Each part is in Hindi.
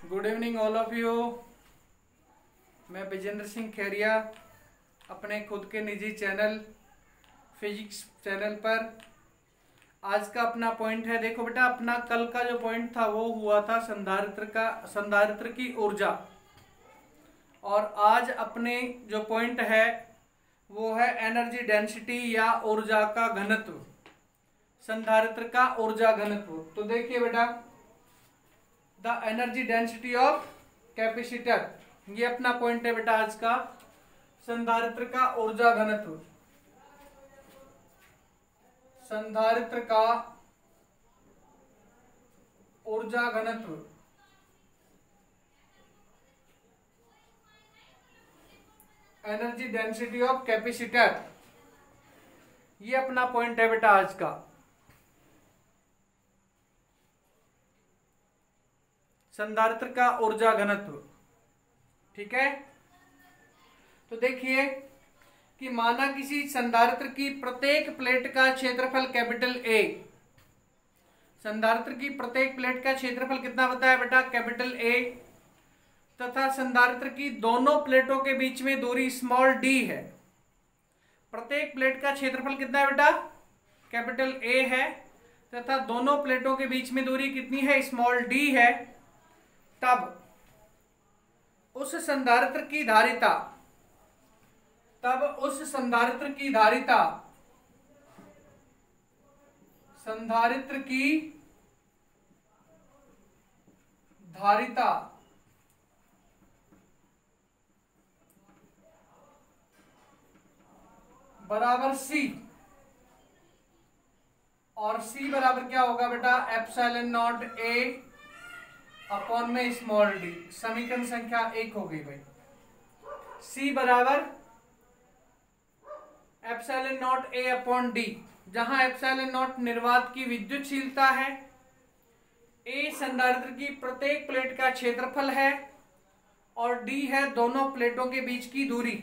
Good evening all of you. मैं विजेंद्र सिंह खेरिया अपने खुद के निजी चैनल फिजिक्स चैनल पर आज का अपना पॉइंट है। देखो बेटा, अपना कल का जो पॉइंट था वो हुआ था संधारित्र की ऊर्जा, और आज अपने जो पॉइंट है वो है एनर्जी डेंसिटी या ऊर्जा का घनत्व, संधारित्र का ऊर्जा घनत्व। तो देखिए बेटा, the energy density of capacitor, ये अपना पॉइंट है बेटा आज का, संधारित्र का ऊर्जा घनत्व। संधारित्र का ऊर्जा घनत्व, एनर्जी डेंसिटी ऑफ कैपेसिटर, ये अपना पॉइंट है बेटा आज का। संधारित्र का ऊर्जा घनत्व, ठीक है। तो देखिए कि माना किसी संधारित्र की प्रत्येक प्लेट का क्षेत्रफल कैपिटल ए, संधारित्र की प्रत्येक प्लेट का क्षेत्रफल कितना बताया बेटा, कैपिटल ए, तथा संधारित्र की दोनों प्लेटों के बीच में दूरी स्मॉल डी है। प्रत्येक प्लेट का क्षेत्रफल कितना है बेटा, कैपिटल ए है, तथा दोनों प्लेटों के बीच में दूरी कितनी है, स्मॉल डी है। तब उस संधारित्र की धारिता, संधारित्र की धारिता बराबर सी, और सी बराबर क्या होगा बेटा, एप्सिलॉन नॉट ए अपॉन में स्मॉल डी। समीकरण संख्या 1 हो गई भाई। सी बराबर epsilon not a upon D, जहां एप्सिलॉन नॉट निर्वात की विद्युतशीलता है, ए संधारित्र की प्रत्येक प्लेट का क्षेत्रफल है, और डी है दोनों प्लेटों के बीच की दूरी।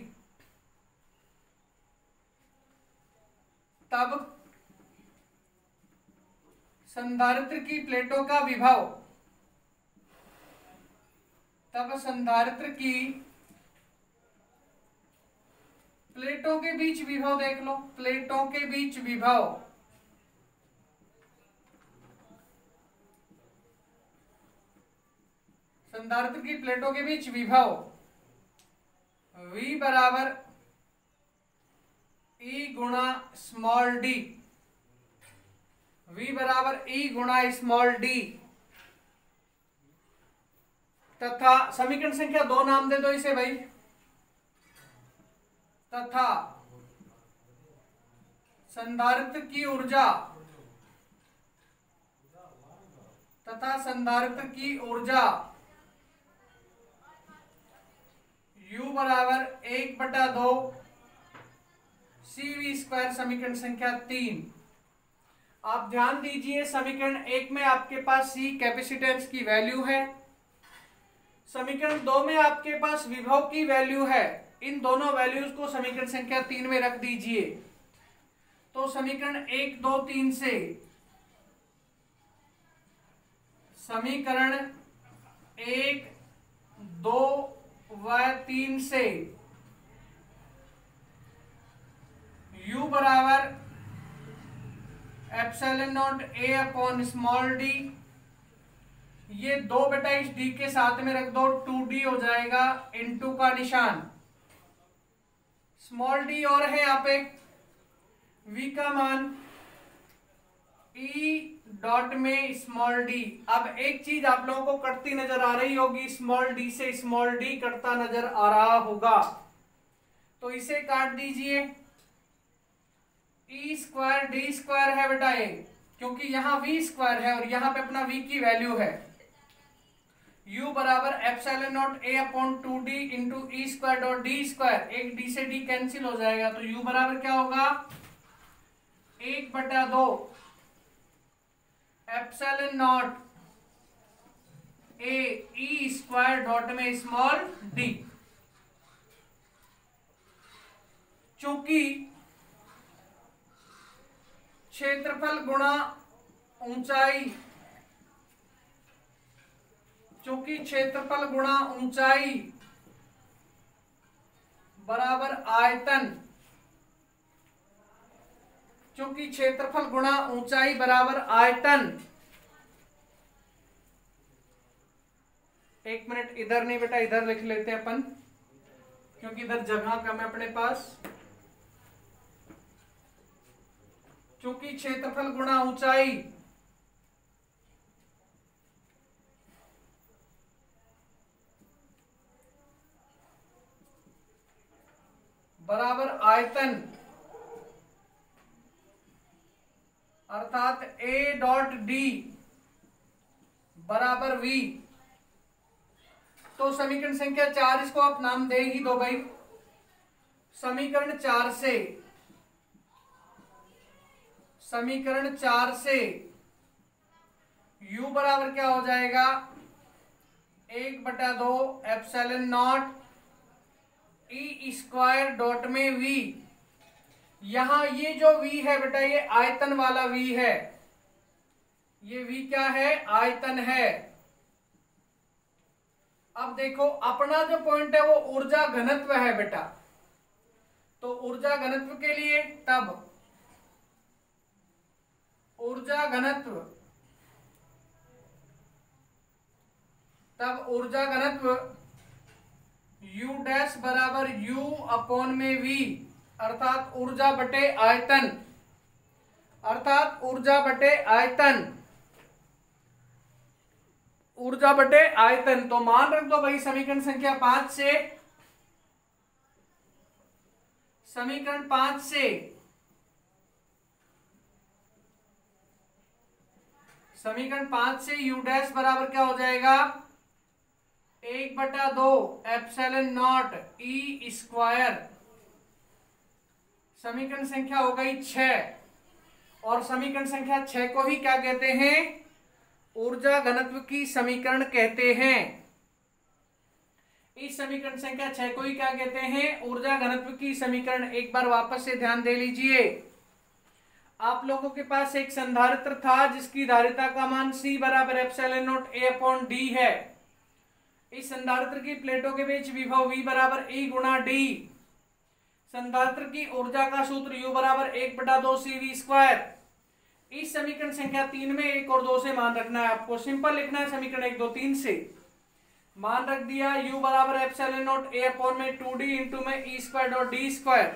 तब संधारित्र की प्लेटों का विभव, तब संधारित्र की प्लेटों के बीच विभव देख लो, प्लेटों के बीच विभव, संधारित्र की प्लेटों के बीच विभव V बराबर E गुणा स्मॉल डी, V बराबर E गुणा स्मॉल डी, तथा समीकरण संख्या 2 नाम दे दो इसे भाई, तथा संधारित्र की ऊर्जा, U बराबर 1/2 CV², समीकरण संख्या 3। आप ध्यान दीजिए, समीकरण 1 में आपके पास C कैपेसिटेंस की वैल्यू है, समीकरण 2 में आपके पास विभव की वैल्यू है। इन दोनों वैल्यूज को समीकरण संख्या 3 में रख दीजिए। तो समीकरण 1, 2, 3 से, समीकरण 1, 2 व 3 से U बराबर epsilon not a upon small D, ये 2 बेटा इस डी के साथ में रख दो, 2d हो जाएगा, इनटू का निशान, स्मॉल डी और है यहाँ पे, v का मान E डॉट में स्मॉल डी। अब एक चीज आप लोगों को कटती नजर आ रही होगी, स्मॉल डी से स्मॉल डी कटता नजर आ रहा होगा, तो इसे काट दीजिए। E² d² है बेटा ये, क्योंकि यहाँ v² है और यहाँ पे अपना v की वैल्यू है। U बराबर epsilon not a upon 2d into E² और d², एक d से d कैंसिल हो जाएगा, तो U बराबर क्या होगा, 1/2 epsilon not a E² dot में स्मॉल d। चूंकि क्षेत्रफल गुणा ऊंचाई चूंकि क्षेत्रफल गुणा ऊंचाई बराबर आयतन, चूंकि क्षेत्रफल गुणा ऊंचाई बराबर आयतन। एक मिनट, इधर नहीं बेटा, इधर लिख लेते हैं अपन, क्योंकि इधर जगह कम है अपने पास। चूंकि क्षेत्रफल गुणा ऊंचाई बराबर आयतन, अर्थात A डॉट डी बराबर V। तो समीकरण संख्या 4, इसको आप नाम दे ही दो भाई। समीकरण 4 से U बराबर क्या हो जाएगा, 1/2 epsilon not E square dot में V। यहां ये जो V है बेटा, ये आयतन वाला V है। ये V क्या है, आयतन है। अब देखो अपना जो पॉइंट है वो ऊर्जा घनत्व है बेटा, तो ऊर्जा घनत्व के लिए तब ऊर्जा घनत्व U डैश बराबर U अपॉन में V, अर्थात ऊर्जा बटे आयतन, ऊर्जा बटे आयतन। तो मान रख दो भाई समीकरण संख्या 5 से U डैश बराबर क्या हो जाएगा, 1/2 एप्सिलॉन नॉट ई स्क्वायर। समीकरण संख्या हो गई 6, और समीकरण संख्या 6 को ही क्या कहते हैं, ऊर्जा घनत्व की समीकरण कहते हैं। इस समीकरण संख्या 6 को ही क्या कहते हैं, ऊर्जा घनत्व की समीकरण। एक बार वापस से ध्यान दे लीजिए। आप लोगों के पास एक संधारित्र था जिसकी धारिता का मान C बराबर epsilon not A upon D है। इस संधारित्र की प्लेटों के बीच विभव V बराबर E गुणा D। संधारित्र की ऊर्जा का सूत्र U बराबर 1/2 CV स्क्वायर। इस समीकरण संख्या 3 में 1 और 2 से मान रखना है आपको। सिंपल लिखना है समीकरण 1, 2, 3 से मान रख दिया। U बराबर एप्सिलॉन नॉट A अपॉन में 2D इंटू में E square dot D square.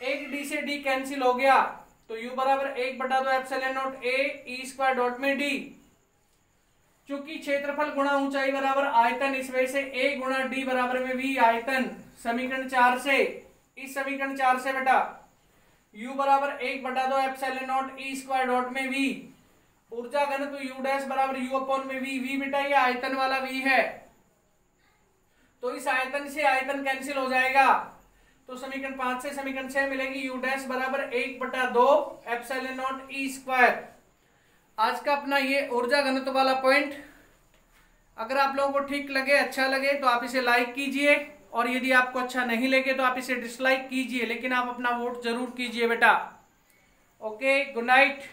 एक D से D कैंसिल हो गया, तो U बराबर 1/2 epsilon not A E square dot में D। चूंकि क्षेत्रफल गुणा ऊंचाई बराबर आयतन, इस वजह से A गुणा D बराबर में V आयतन। समीकरण 4 से, इस समीकरण 4 से बेटा U बराबर 1/2 epsilon not E square dot में V। ऊर्जा घनत्व U डैश बराबर U अपॉन में V बेटा ये आयतन वाला V है, तो इस आयतन से आयतन कैंसिल हो जाएगा। तो समीकरण 5 से समीकरण 6 मिलेगी U डैश बराबर 1/2 एप्सिलॉन नॉट E स्क्वायर। आज का अपना ये ऊर्जा घनत्व वाला पॉइंट, अगर आप लोगों को ठीक लगे, अच्छा लगे, तो आप इसे लाइक कीजिए, और यदि आपको अच्छा नहीं लगे तो आप इसे डिसलाइक कीजिए, लेकिन आप अपना वोट जरूर कीजिए बेटा। Okay, good night.